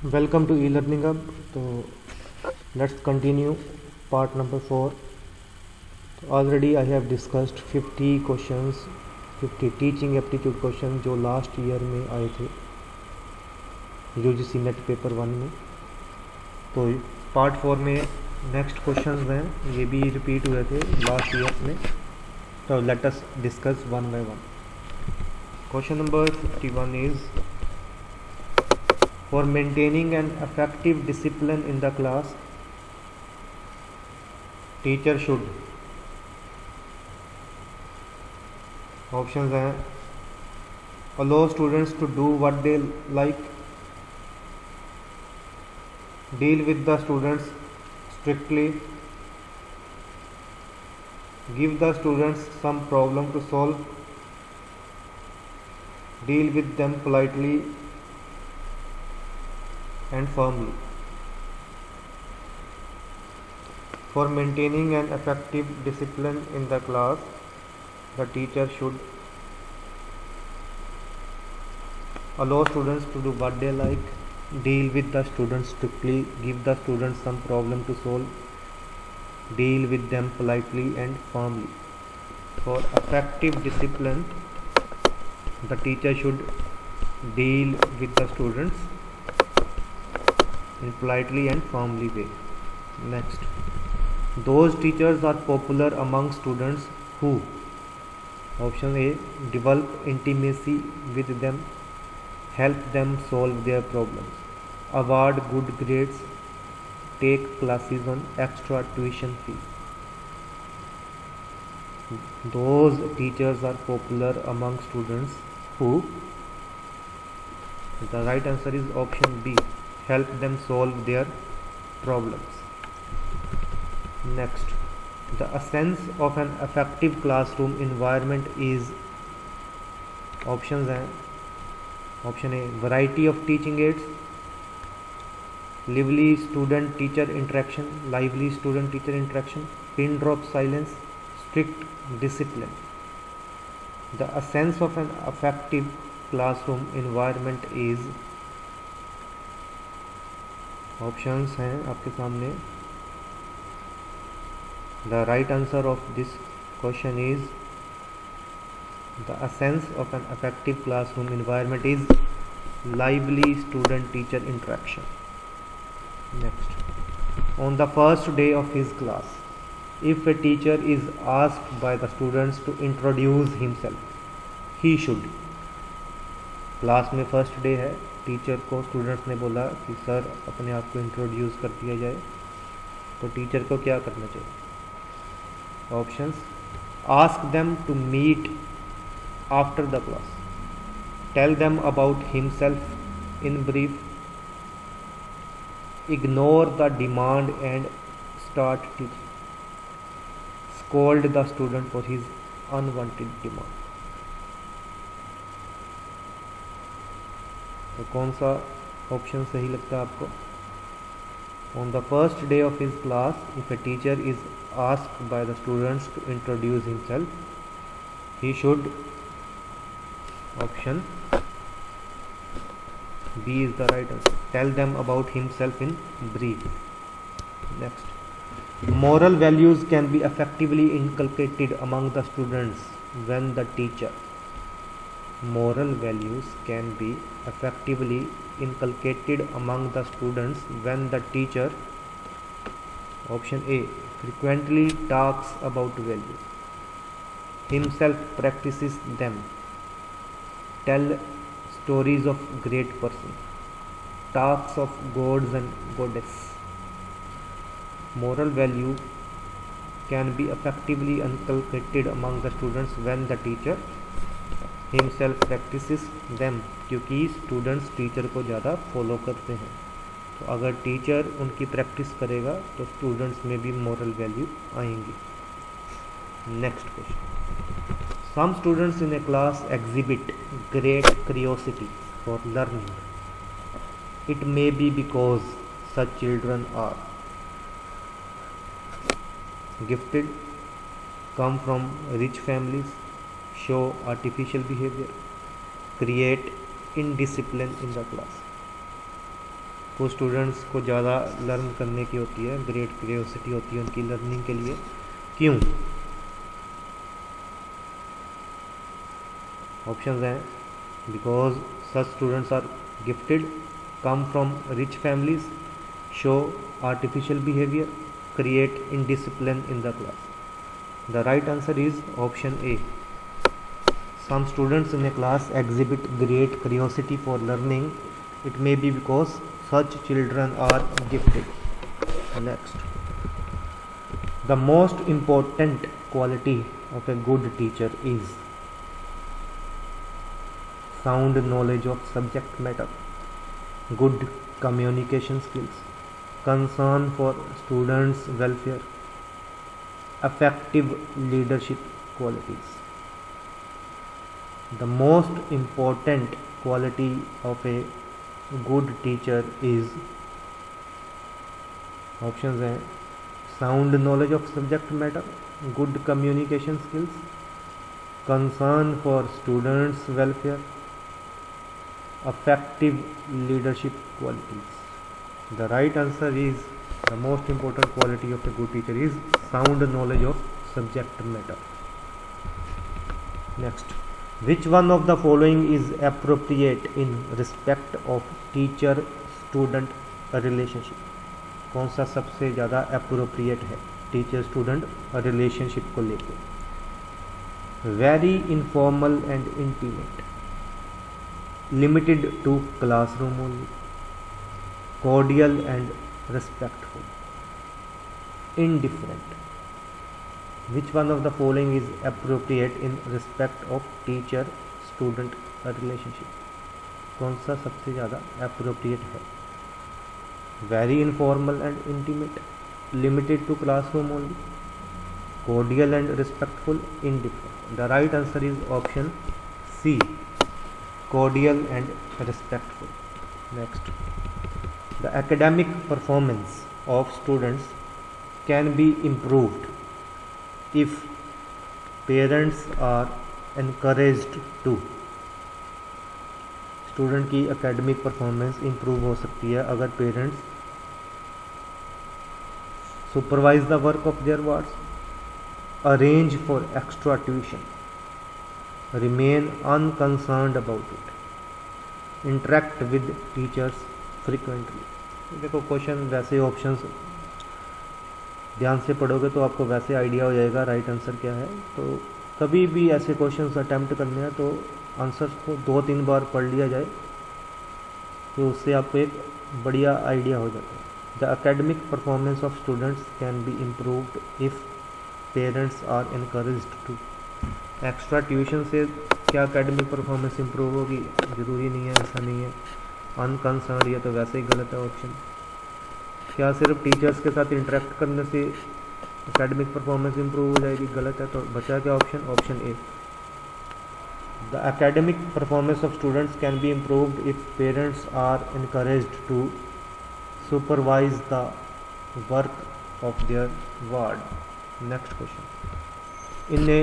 Welcome to e-learning hub. So let's continue part number 4. Already I have discussed 50 questions, 50 teaching aptitude questions जो last year में आए थे UGC net paper 1 में। तो part 4 में next questions हैं, ये भी रिपीट हुए थे लास्ट ईयर में। तो let us discuss one by one. Question number 51 is for maintaining an effective discipline in the class, teacher should options हैं allow students to do what they like, deal with the students strictly, give the students some problem to solve, deal with them politely and firmly. For maintaining an effective discipline in the class, the teacher should allow students to do what they like, deal with the students strictly, give the students some problem to solve, deal with them politely and firmly. For effective discipline, the teacher should deal with the students in politely and firmly way. Next, those teachers are popular among students who, option A, develop intimacy with them, help them solve their problems, award good grades, take classes on extra tuition fee. Those teachers are popular among students who, the right answer is option B, help them solve their problems. Next, the essence of an effective classroom environment is, options हैं option A, variety of teaching aids, lively student teacher interaction, pin drop silence, strict discipline. The essence of an effective classroom environment is, options हैं आपके सामने। The right answer of this question is, the essence of an effective classroom environment is lively student teacher interaction. Next, on the first day of his class, if a teacher is asked by the students to introduce himself, he should. Class में first day है, teacher को students ने बोला कि sir अपने आप को introduce कर दिया जाए, तो टीचर को क्या करना चाहिए? Options, ask them to meet after the class, tell them about himself in brief, ignore the demand and start teaching, scold the student for his unwanted demand. तो कौन सा ऑप्शन सही लगता है आपको? On the first day of his class, if a teacher is asked by the students to introduce himself, he should, option B is the right answer, tell them about himself in brief. Next, moral values can be effectively inculcated among the students when the teacher, moral values can be effectively inculcated among the students when the teacher, option A, frequently talks about values, himself practices them, tell stories of great persons, talks of gods and goddess. Moral value can be effectively inculcated among the students when the teacher himself practices them, क्योंकि students teacher को ज़्यादा follow करते हैं। तो अगर teacher उनकी practice करेगा तो स्टूडेंट्स में भी मोरल वैल्यू आएंगी। Next question, some students in a class exhibit great curiosity for learning, it may be because such children are gifted, come from rich families, show artificial behavior, create indiscipline in the class. कुछ students को ज़्यादा learn करने की होती है, great curiosity होती है उनकी लर्निंग के लिए। क्यों? ऑप्शंस हैं because such students are gifted, come from rich families, show artificial behaviour, create indiscipline in the class. The right answer is option A. Some students in a class exhibit great curiosity for learning. It may be because such children are gifted. Next, the most important quality of a good teacher is sound knowledge of subject matter, good communication skills, concern for students' welfare, effective leadership qualities. The most important quality of a good teacher is, options हैं sound knowledge of subject matter, good communication skills, concern for students welfare, effective leadership qualities. The right answer is, the most important quality of a good teacher is sound knowledge of subject matter. Next, which one of the following is appropriate in respect of teacher student relationship? कौन सा सबसे ज़्यादा appropriate है teacher student relationship को लेके? Very informal and intimate, limited to classroom only, cordial and respectful, indifferent. Which one of the following is appropriate in respect of teacher student relationship? कौन सा सबसे ज़्यादा appropriate है? Very informal and intimate, limited to classroom only, cordial and respectful, indifferent. The right answer is option C, cordial and respectful. Next, the academic performance of students can be improved if parents are encouraged to. Student की academic performance improve हो सकती है अगर parents supervise the work of their wards, arrange for extra tuition, remain unconcerned about it, interact with teachers frequently. देखो question वैसे options ध्यान से पढ़ोगे तो आपको वैसे आइडिया हो जाएगा राइट आंसर क्या है। तो कभी भी ऐसे क्वेश्चंस अटैम्प्ट करने हैं तो आंसर्स को 2-3 बार पढ़ लिया जाए तो उससे आपको एक बढ़िया आइडिया हो जाता है। The academic performance of students can be improved if parents are encouraged to. Extra tuition से क्या एकेडमिक परफॉर्मेंस इम्प्रूव होगी? ज़रूरी नहीं है, ऐसा नहीं है। अनकंसर्न ये तो वैसे ही गलत है ऑप्शन। क्या सिर्फ टीचर्स के साथ इंटरेक्ट करने से एकेडमिक परफॉर्मेंस इंप्रूव हो जाएगी? गलत है। तो बचा क्या option? Option A. The academic performance of students can be improved if parents are encouraged to supervise the work of their ward. Next question, in a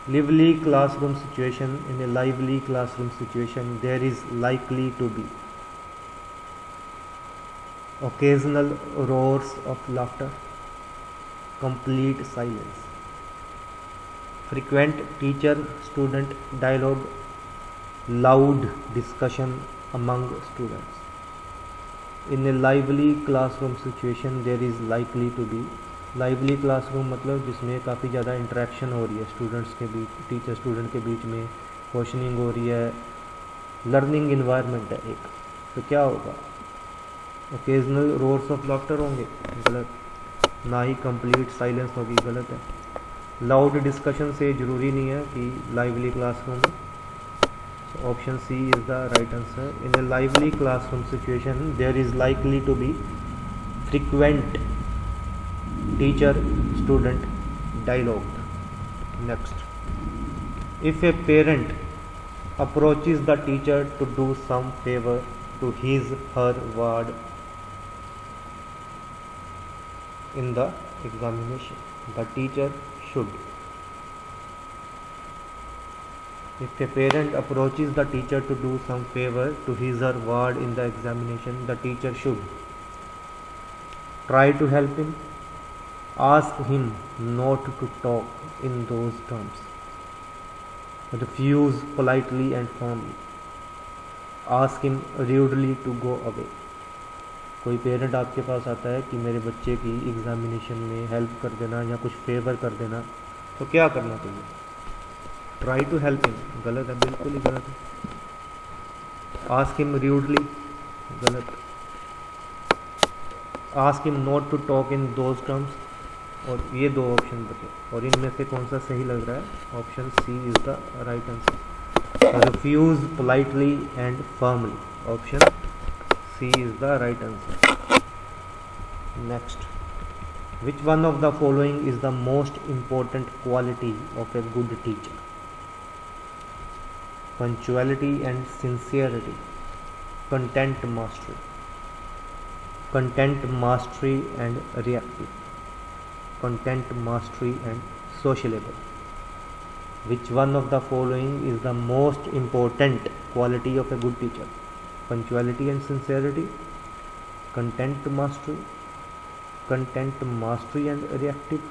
lively classroom situation, in a lively classroom situation, there is likely to be occasional roars of laughter, complete silence, frequent teacher student dialogue, loud discussion among students. In a lively classroom situation there is likely to be, lively classroom मतलब जिसमें काफ़ी ज़्यादा interaction हो रही है students के बीच, teacher student के बीच में क्वेश्चनिंग हो रही है, लर्निंग इन्वायरमेंट है एक, तो क्या होगा? ओकेजनल रोर्स ऑफ लाफ्टर होंगे, गलत। ना ही कंप्लीट साइलेंस होगी, गलत है। लाउड डिस्कशन से ज़रूरी नहीं है कि लाइवली क्लासरूम है। Option C is the right answer. In a lively classroom situation there is likely to be frequent teacher student dialogue. Next, if a parent approaches the teacher to do some favor to his her ward in the examination, the teacher should If a parent approaches the teacher to do some favor to his or ward in the examination, the teacher should try to help him, ask him not to talk in those terms, refuse politely and firmly, ask him rudely to go away. कोई parent आपके पास आता है कि मेरे बच्चे की examination में help कर देना या कुछ फेवर कर देना, तो क्या करना चाहिए? ट्राई टू हेल्प हिम, गलत है, बिल्कुल ही गलत है। आस्क हिम र्यूडली, गलत। Ask him not to talk in those terms, और ये दो ऑप्शन बचे, और इनमें से कौन सा सही लग रहा है? Option C is the right answer. Refuse politely and firmly, option C is the right answer. Next, which one of the following is the most important quality of a good teacher? Punctuality and sincerity, content mastery and reactive, content mastery and sociable. Which one of the following is the most important quality of a good teacher? Punctuality and sincerity, content mastery and reactive,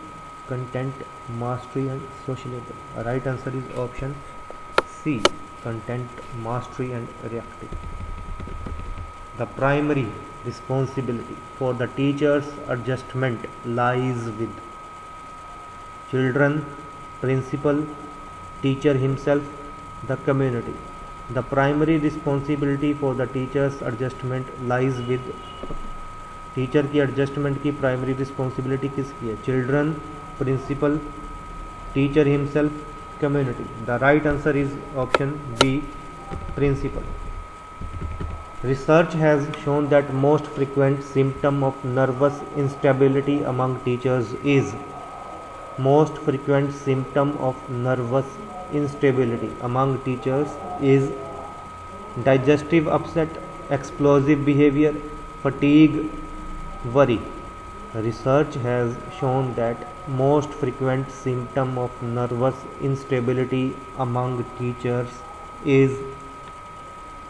content mastery and sociable. Right answer is option C, content mastery and reactive. The primary responsibility for the teacher's adjustment lies with children, principal, teacher himself, the community. The primary responsibility for the teacher's adjustment lies with, teacher की adjustment की primary responsibility किसकी है? Children, principal, teacher himself, community. The right answer is option B, principal. Research has shown that most frequent symptom of nervous instability among teachers is, most frequent symptom of nervous instability among teachers is digestive upset, explosive behavior, fatigue, worry. Research has shown that most frequent symptom of nervous instability among teachers is,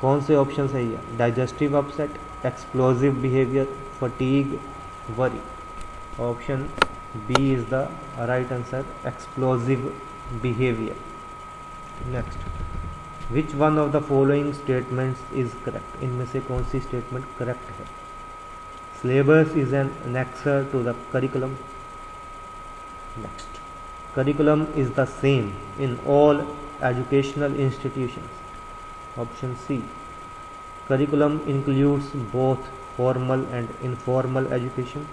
कौन से option सही है? Digestive upset, explosive behaviour, fatigue, worry. Option B is the right answer, explosive behaviour. Next, which one of the following statements is correct? इनमें से कौन सी statement correct है? Syllabus is an annexure to the curriculum. Next, curriculum is the same in all educational institutions. Option C, curriculum includes both formal and informal education.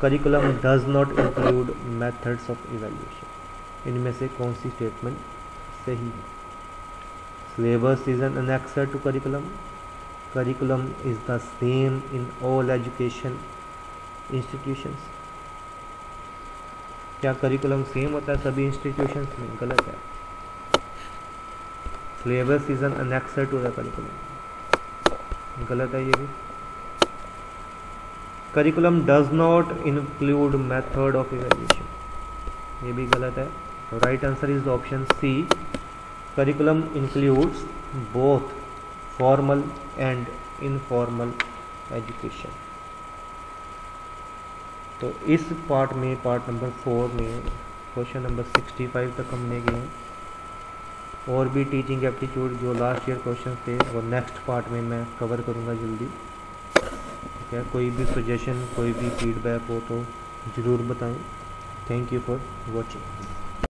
Curriculum does not include methods of evaluation. इनमें से कौन सी statement सही है? Syllabus is an annexer to curriculum. Curriculum is the same in all education institutions. क्या curriculum same होता है सभी इंस्टीट्यूशंस में? गलत है. Syllabus is an annexer to the curriculum. गलत है ये भी. Curriculum does not include method of evaluation. ये भी गलत है. Right answer is option C. Curriculum includes both formal and informal education. तो इस पार्ट में, पार्ट नंबर 4 में क्वेश्चन नंबर 65 तक हमने गए. और भी टीचिंग एप्टीट्यूड जो लास्ट ईयर क्वेश्चन थे और नेक्स्ट पार्ट में मैं कवर करूँगा जल्दी. ठीक है, कोई भी सजेशन, कोई भी फीडबैक हो तो ज़रूर बताएं. Thank you for watching.